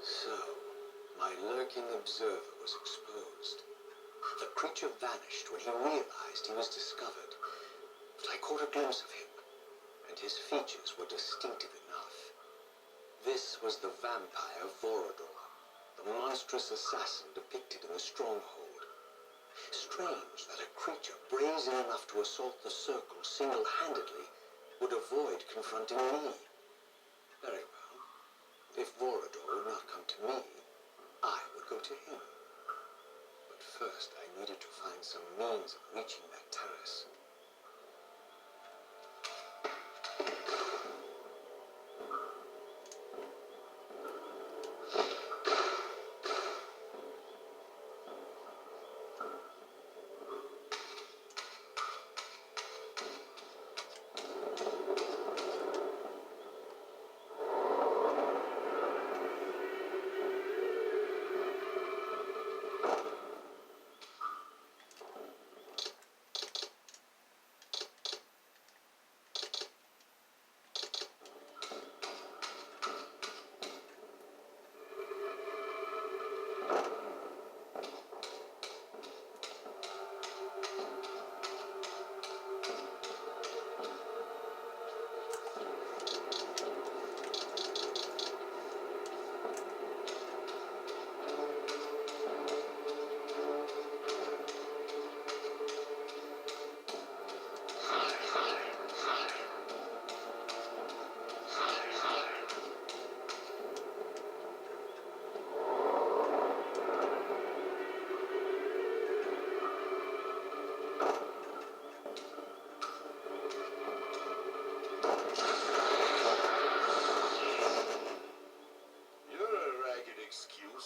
So, my lurking observer was exposed. The creature vanished when he realized he was discovered, but I caught a glimpse of him, and his features were distinctive enough. This was the vampire Vorador, the monstrous assassin depicted in the stronghold. Strange that a creature brazen enough to assault the circle single-handedly would avoid confronting me. Very well. If Vorador would not come to me, I would go to him. But first I needed to find some means of reaching that terrace.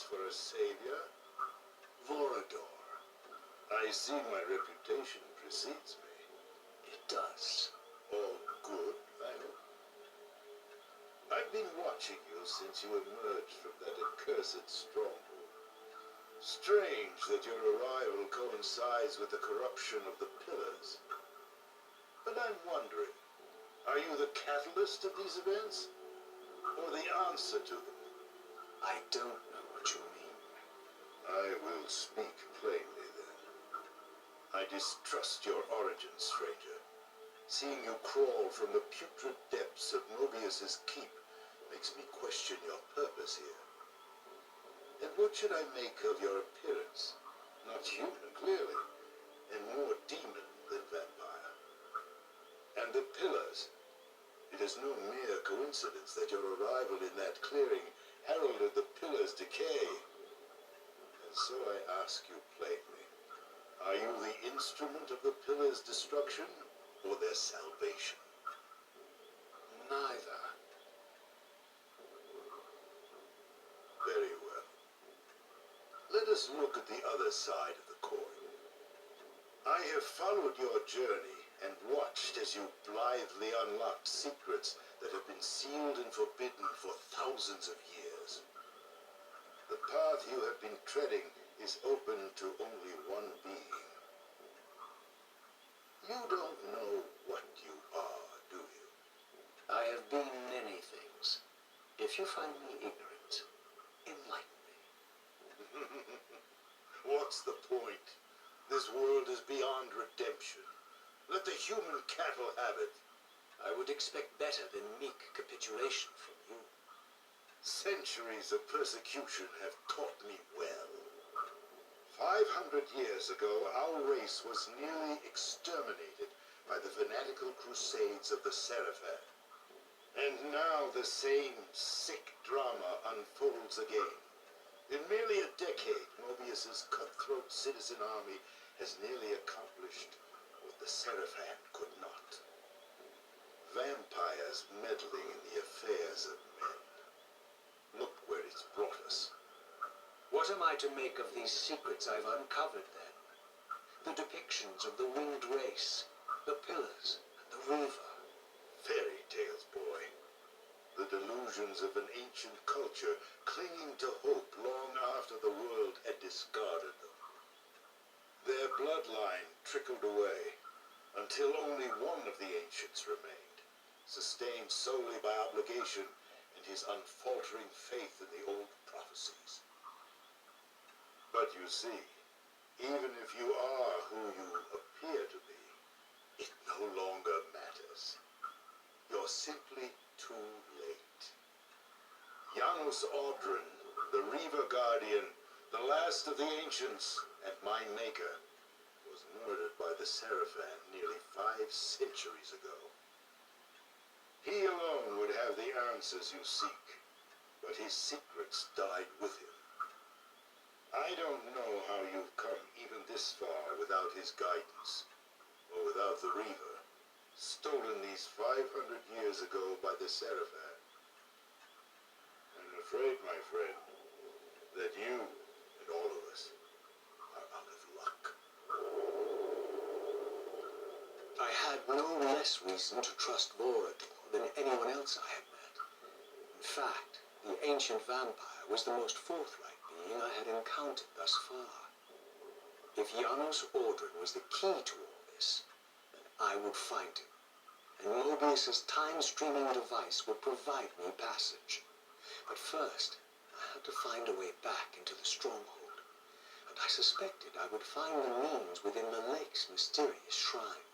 For a savior? Vorador. I see my reputation precedes me. It does. All good, I hope. I've been watching you since you emerged from that accursed stronghold. Strange that your arrival coincides with the corruption of the pillars. But I'm wondering, are you the catalyst of these events? Or the answer to them? I don't know what you mean. I will speak plainly then. I distrust your origin, stranger. Seeing you crawl from the putrid depths of Mobius's keep makes me question your purpose here. And what should I make of your appearance? Not human, clearly, and more demon than vampire. And the pillars. It is no mere coincidence that your arrival in that clearing heralded the pillars' decay. And so I ask you plainly, are you the instrument of the pillars' destruction or their salvation? Neither. Very well. Let us look at the other side of the coin. I have followed your journey and watched as you blithely unlocked secrets that have been sealed and forbidden for thousands of years. The path you have been treading is open to only one being. You don't know what you are, do you? I have been many things. If you find me ignorant, enlighten me. What's the point? This world is beyond redemption. Let the human cattle have it. I would expect better than meek capitulation from you. Centuries of persecution have taught me well. 500 years ago, our race was nearly exterminated by the fanatical crusades of the sarafan. And now the same sick drama unfolds again. In merely a decade, Mobius's cutthroat citizen army has nearly accomplished what the sarafan could not. Vampires meddling in the affairs of men. Look where it's brought us. What am I to make of these secrets I've uncovered, then? The depictions of the winged race, the pillars, and the reaver. Fairy tales, boy. The delusions of an ancient culture clinging to hope long after the world had discarded them. Their bloodline trickled away until only one of the ancients remained, sustained solely by obligation and and his unfaltering faith in the old prophecies. But you see, even if you are who you appear to be, it no longer matters. You're simply too late. Janos Audron, the Reaver Guardian, the last of the ancients, and my maker, was murdered by the Sarafan nearly 5 centuries ago. He alone would have the answers you seek, but his secrets died with him. I don't know how you've come even this far without his guidance, or without the reaver, stolen these 500 years ago by the sarafan. I'm afraid, my friend, that you and all of us are out of luck. I had no less reason to trust Vorador than anyone else I had met. In fact, the ancient vampire was the most forthright being I had encountered thus far. If Janos Audron was the key to all this, then I would find him, and Mobius's time-streaming device would provide me passage. But first, I had to find a way back into the stronghold, and I suspected I would find the means within the lake's mysterious shrine.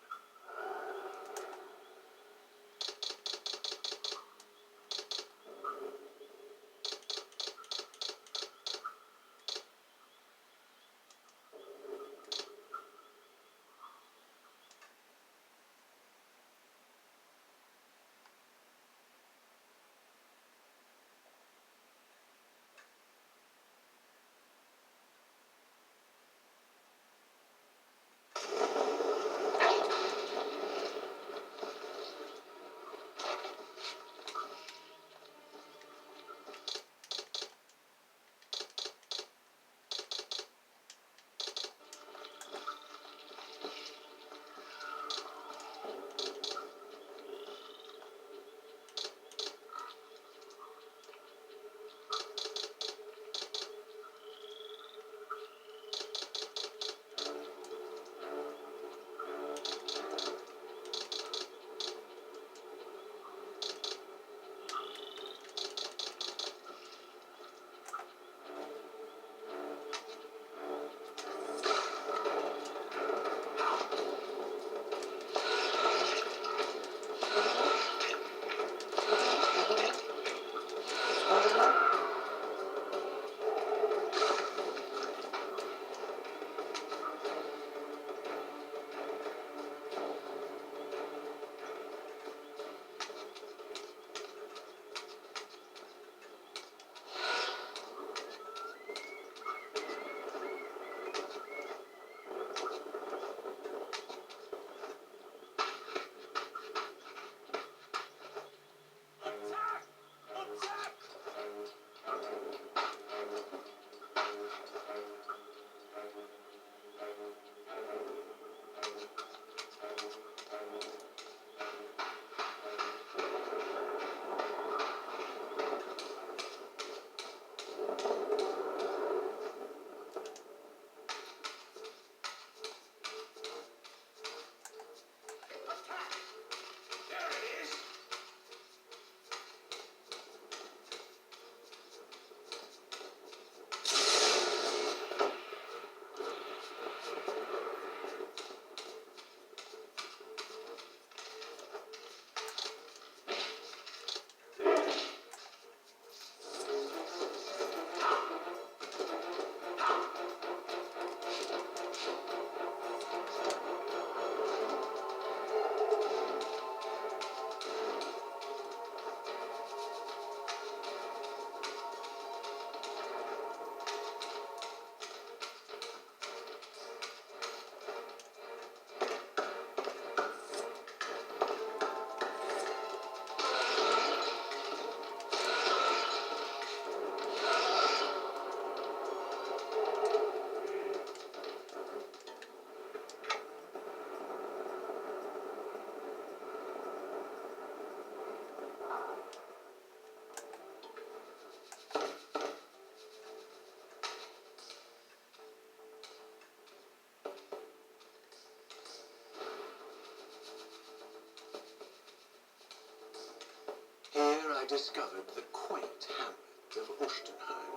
discovered the quaint hamlet of Ustenheim,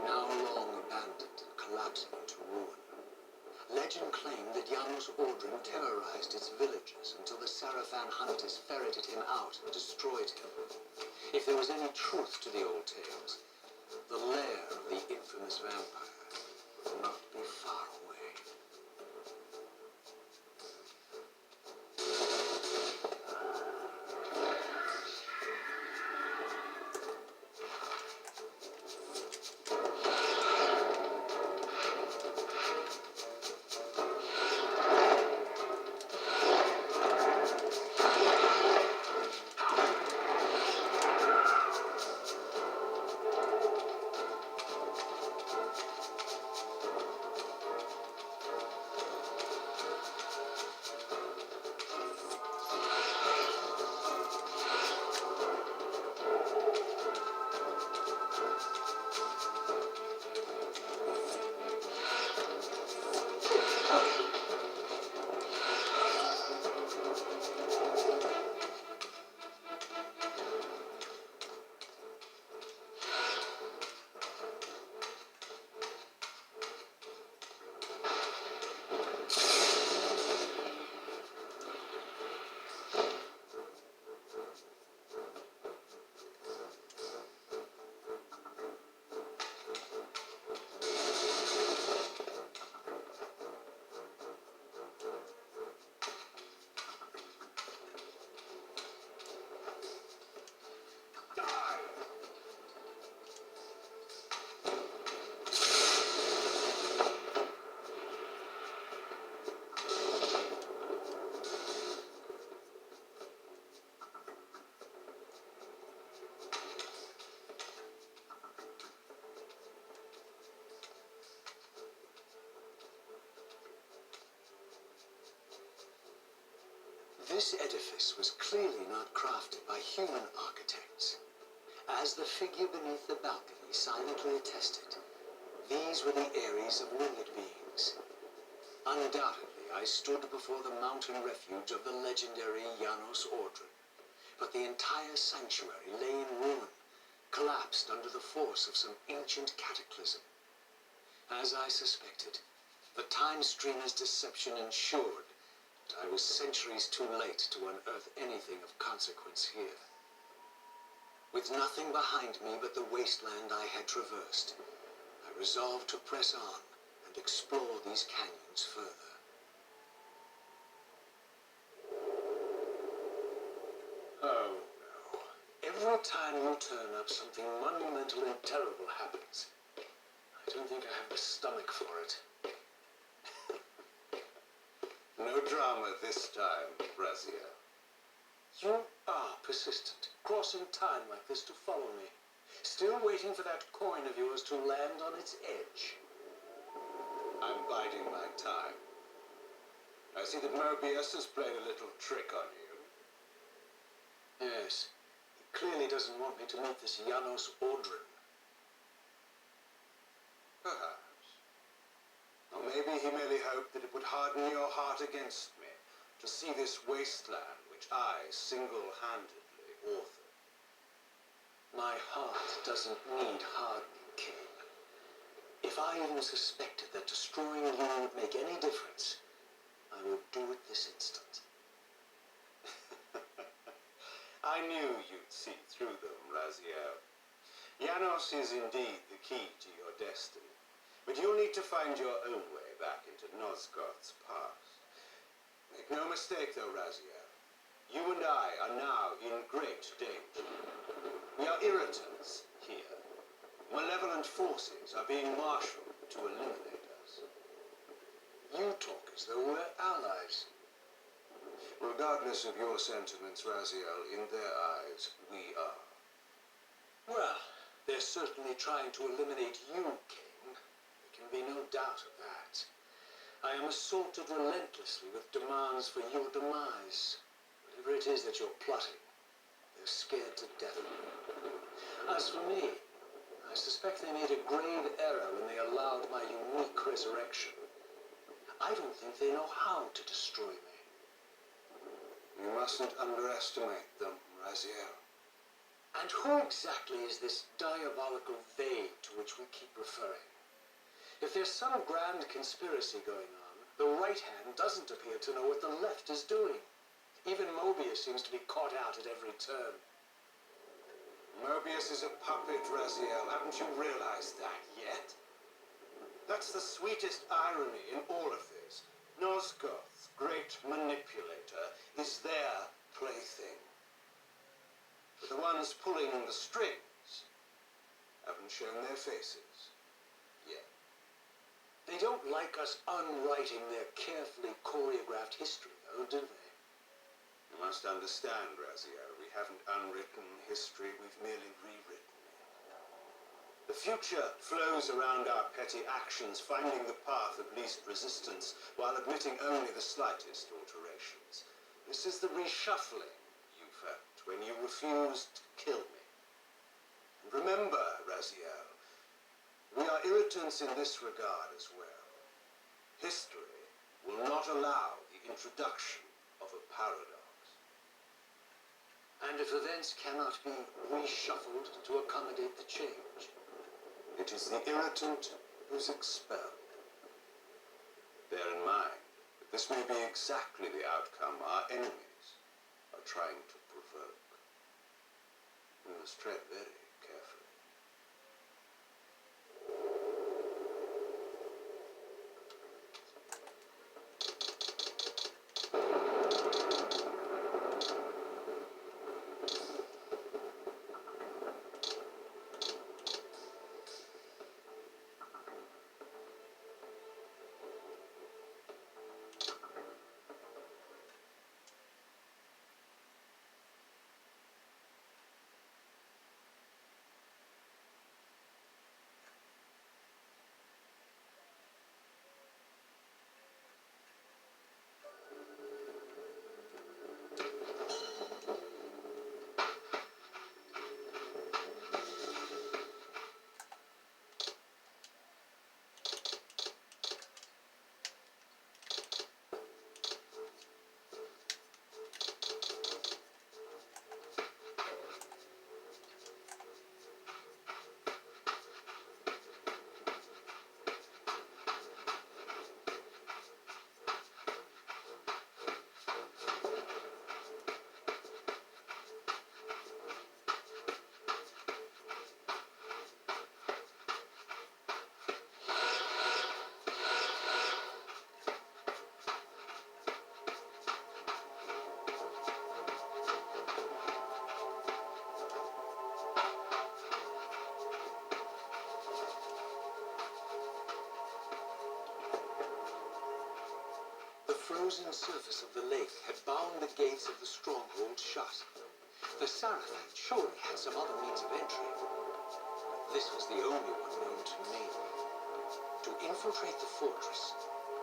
now long abandoned and collapsing into ruin. Legend claimed that Janos Ordrin terrorized its villagers until the sarafan hunters ferreted him out and destroyed him. If there was any truth to the old tales, the lair of the infamous vampire would not be far away. This edifice was clearly not crafted by human architects. As the figure beneath the balcony silently attested, these were the areas of winged beings. Undoubtedly, I stood before the mountain refuge of the legendary Janos Ordrin, but the entire sanctuary lay in ruin, collapsed under the force of some ancient cataclysm. As I suspected, the time streamer's deception ensured that I was centuries too late to unearth anything of consequence here. With nothing behind me but the wasteland I had traversed, I resolved to press on and explore these canyons further. Oh no. Every time you turn up, something monumental and terrible happens. I don't think I have the stomach for it. No drama this time, Raziel. You are persistent, crossing time like this to follow me. Still waiting for that coin of yours to land on its edge. I'm biding my time. I see that Mobius has played a little trick on you. Yes, he clearly doesn't want me to meet this Janos Ordrin. Perhaps. Or maybe he merely hoped that it would harden your heart against me, to see this wasteland which I single-handedly authored. My heart doesn't need hardening, King. If I even suspected that destroying you would make any difference, I would do it this instant. I knew you'd see through them, Raziel. Janos is indeed the key to your destiny, but you'll need to find your own way back into Nosgoth's past. Make no mistake, though, Raziel. You and I are now in great danger. We are irritants here. Malevolent forces are being marshaled to eliminate us. You talk as though we're allies. Regardless of your sentiments, Raziel, in their eyes, we are. Well, they're certainly trying to eliminate you, King. There can be no doubt of that. I am assaulted relentlessly with demands for your demise. Whatever it is that you're plotting, they're scared to death of me. As for me, I suspect they made a grave error when they allowed my unique resurrection. I don't think they know how to destroy me. You mustn't underestimate them, Raziel. And who exactly is this diabolical they to which we keep referring? If there's some grand conspiracy going on, the right hand doesn't appear to know what the left is doing. Even Mobius seems to be caught out at every turn. Mobius is a puppet, Raziel. Haven't you realized that yet? That's the sweetest irony in all of this. Nosgoth, great manipulator, is their plaything. But the ones pulling the strings haven't shown their faces yet. They don't like us unwriting their carefully choreographed history, though, do they? You must understand, Raziel, we haven't unwritten history, we've merely rewritten it. The future flows around our petty actions, finding the path of least resistance, while admitting only the slightest alterations. This is the reshuffling you felt when you refused to kill me. And remember, Raziel, we are irritants in this regard as well. History will not allow the introduction of a paradox. And if events cannot be reshuffled to accommodate the change? It is the irritant who's expelled. Bear in mind that this may be exactly the outcome our enemies are trying to provoke. We must tread very carefully. The frozen surface of the lake had bound the gates of the stronghold shut. The sarafan surely had some other means of entry. But this was the only one known to me. To infiltrate the fortress,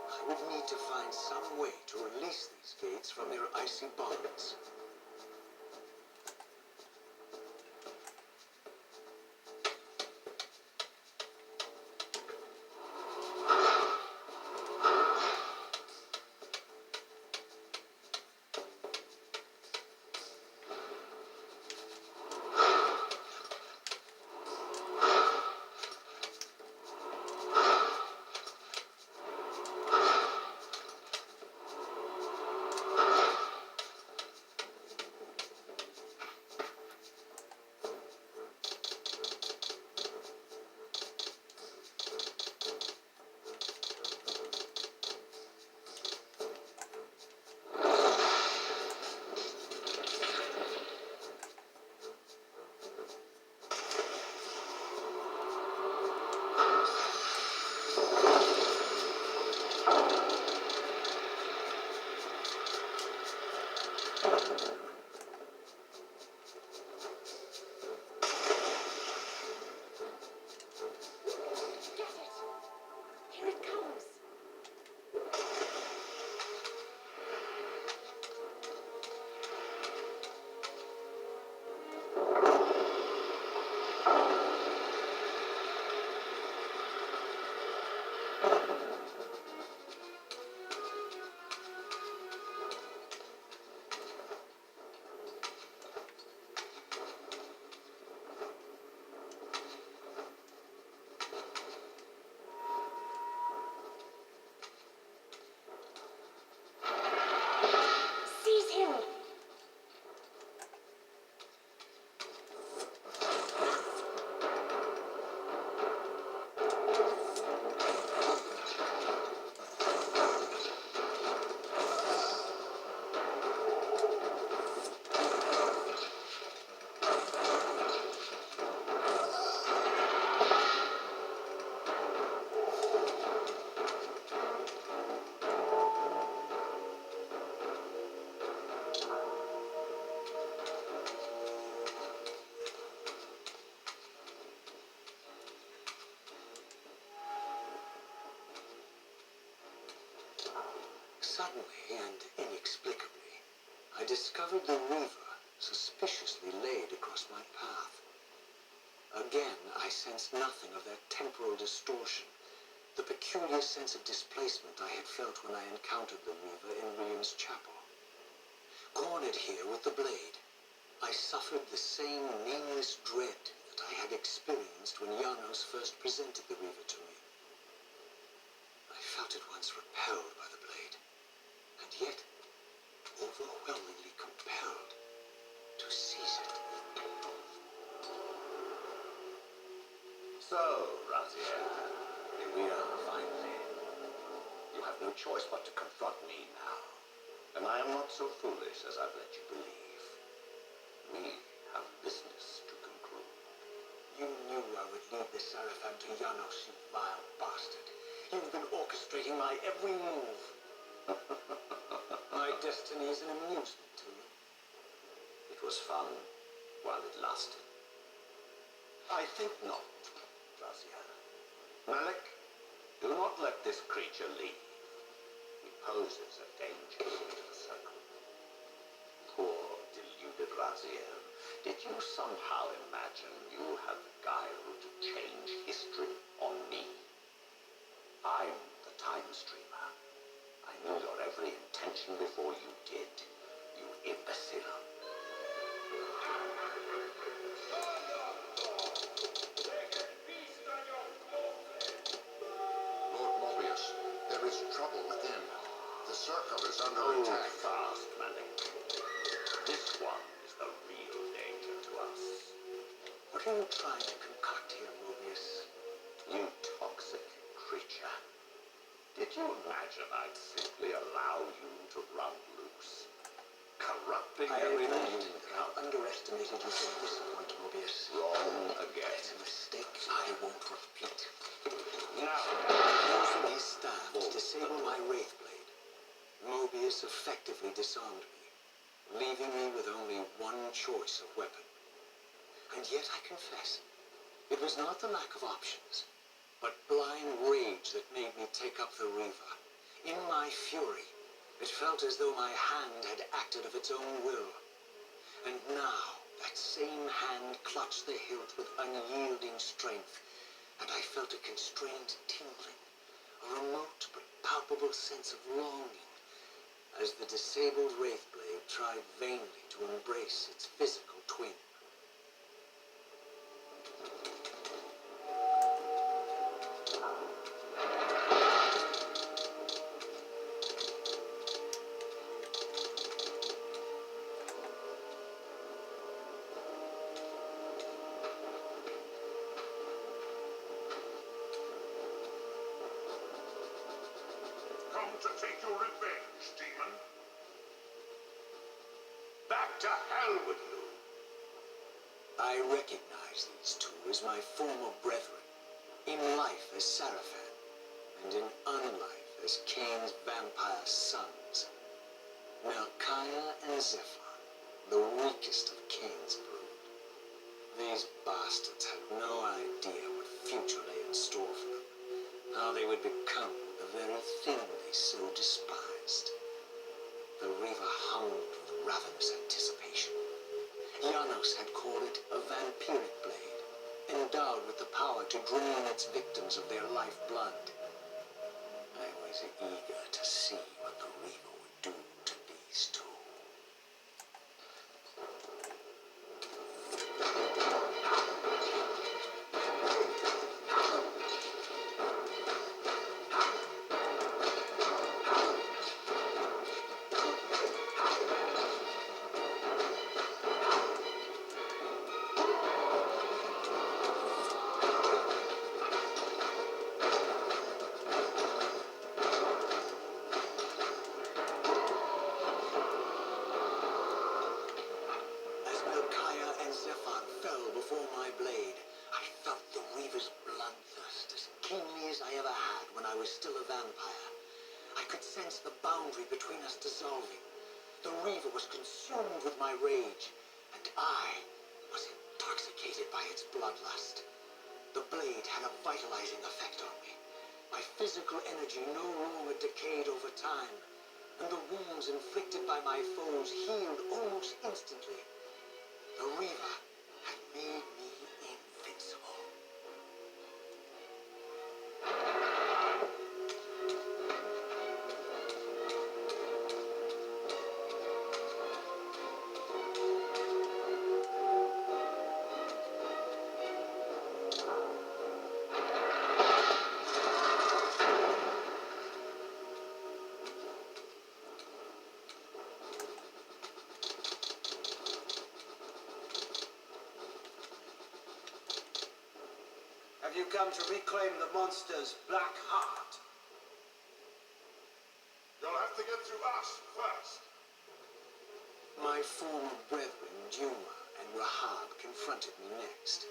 I would need to find some way to release these gates from their icy bonds. Suddenly and inexplicably, I discovered the reaver suspiciously laid across my path. Again, I sensed nothing of that temporal distortion, the peculiar sense of displacement I had felt when I encountered the reaver in William's chapel. Cornered here with the blade, I suffered the same nameless dread that I had experienced when Janos first presented the reaver to me. I felt at once repelled by the blade, and yet overwhelmingly compelled to seize it. So, Raziel, here we are finally. You have no choice but to confront me now. And I am not so foolish as I've let you believe. We have business to conclude. You knew I would lead the sarafan to Janos, you vile bastard. You've been orchestrating my every move. My destiny is an amusement to you. It was fun while it lasted. I think not, Raziel. Malik, do not let this creature leave. He poses a danger to the circle. Poor, deluded Raziel. Did you somehow imagine you had the guile to change history on me? I'm the time streamer. I knew your every intention before you did, you imbecile. Lord Mobius, there is trouble within. The circle is under Hold attack. fast, Malik. This one is the real danger to us. What are you trying to concoct here, Mobius? You toxic creature. Did you imagine I'd simply allow you to run loose? Corrupting I every admit new that I underestimated you from this point, Mobius. Wrong again. It's a mistake I won't repeat. Now, Using his staff to disable my wraith blade, Mobius effectively disarmed me, leaving me with only one choice of weapon. And yet I confess, it was not the lack of options, but blind rage that made me take up the reaver. In my fury, it felt as though my hand had acted of its own will. And now, that same hand clutched the hilt with unyielding strength, and I felt a constrained tingling, a remote but palpable sense of longing, as the disabled wraith blade tried vainly to embrace its physical twin. Come to take your revenge, demon. back to hell with you. I recognize these two as my former brethren, in life as Sarafan, and in unlife as Kain's vampire sons, Melchiah and Zephyr, the weakest of Kain's brood. These bastards had no idea what future lay in store for them, how they would become the very thing they so despised. The reaver hummed with ravenous anticipation. Janos had called it a vampiric blade, endowed with the power to drain its victims of their lifeblood. I was eager to see what the reaver would do to these two. As Melchiah and Zephyr fell before my blade, I felt the reaver's bloodthirst as keenly as I ever had when I was still a vampire. I could sense the boundary between us dissolving. The reaver was consumed with my rage, and I was intoxicated by its bloodlust. The blade had a vitalizing effect on me. My physical energy no longer decayed over time, and the wounds inflicted by my foes healed almost instantly. The reaver had made me invincible. Have you come to reclaim the monster's black heart? You'll have to get through us first. My former brethren, Duma and Rahab, confronted me next.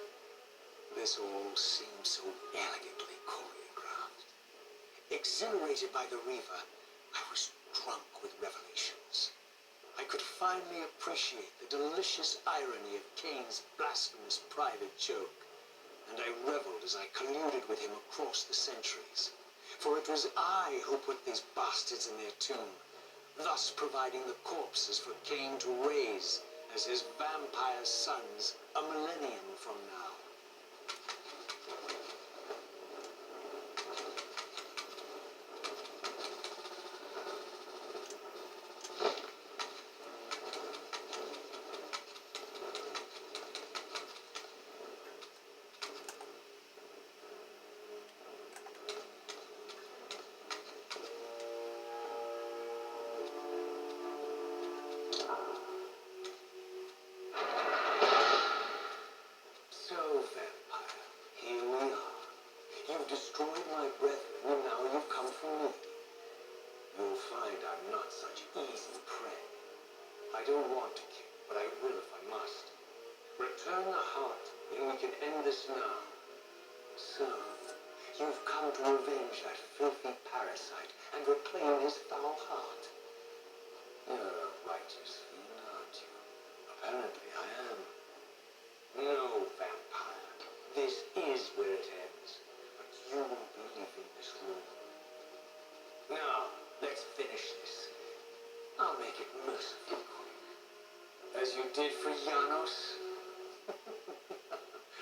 This all seemed so elegantly choreographed. Exhilarated by the reaver, I was drunk with revelations. I could finally appreciate the delicious irony of Cain's blasphemous private joke, and I reveled as I colluded with him across the centuries. For it was I who put these bastards in their tomb, thus providing the corpses for Cain to raise as his vampire sons a millennium from now. So, vampire, here we are. You've destroyed my brethren, and now you've come for me. You'll find I'm not such easy prey. I don't want to kill, but I will if I must. Return the heart, and we can end this now. So, you've come to avenge that filthy parasite and reclaim his foul heart. You're a righteous fiend, aren't you? Apparently I am. No, vampire. This is where it ends. But you won't be leaving this room. Now, let's finish this. I'll make it mercifully quick. As you did for Janos?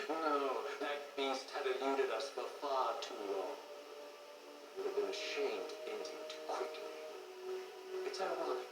No, that beast had eluded us for far too long. It would have been a shame to end him too quickly. It's ironic,